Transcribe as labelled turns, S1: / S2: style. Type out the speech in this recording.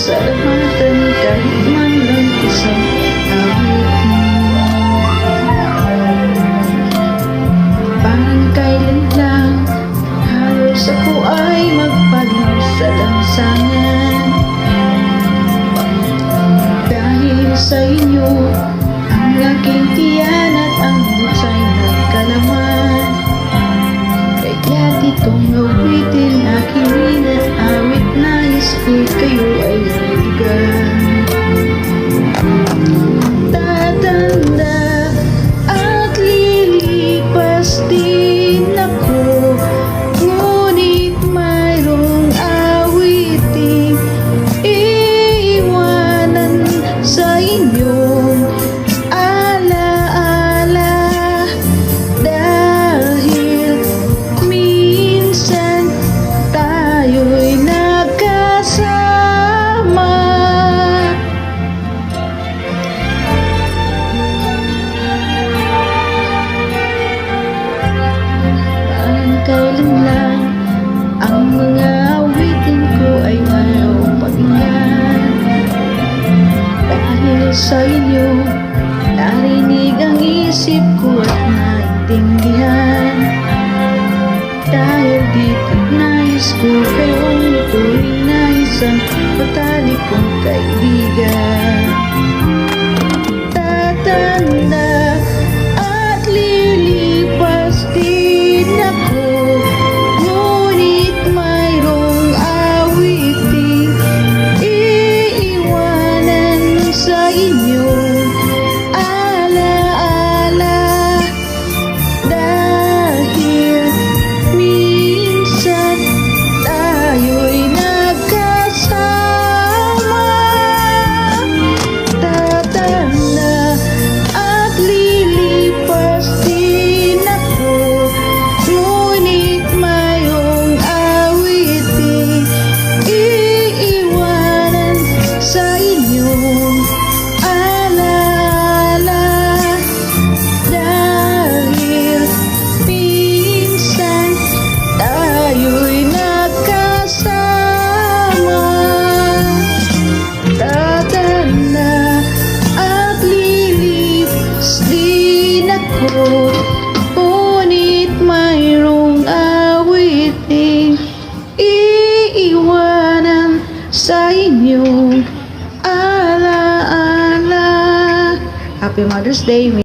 S1: pasalamatan kahit man lang isang parang kailan lang halos ako ay magpalim sa lansangan. Dahil sa inyo ang aking tiyan at ang butsay ng kalaman. Kaya ditong awitin aking awit nais ko kayo ay naligan. Tatanda at lilipas din ako, ngunit mayroong awiting iiwanan sa inyong alaala. Dahil minsan tayo'y nagkasama. Parang kailan lang ang mga awitin ko ay mayroong pakinggan. Dahil sa inyo narinig ang isip ko at naintindihan. Dahil dito't nais ko kayong tuwing na isang patalik kong kaibigan. Tatanda at lilipas din ako, ngunit mayroong awiting iiwanan sa inyong alaala. Dahil minsan tayo'y nagkasama. Tatanda at lilipas din ako, ngunit mayroong awiting iiwanan sa inyong alaala. Dahil minsan tayo'y nagkasama. Tatanda at lilipas din ako, ngunit mayroong awiting iiwanan sa inyong alaala. Happy Mother's Day.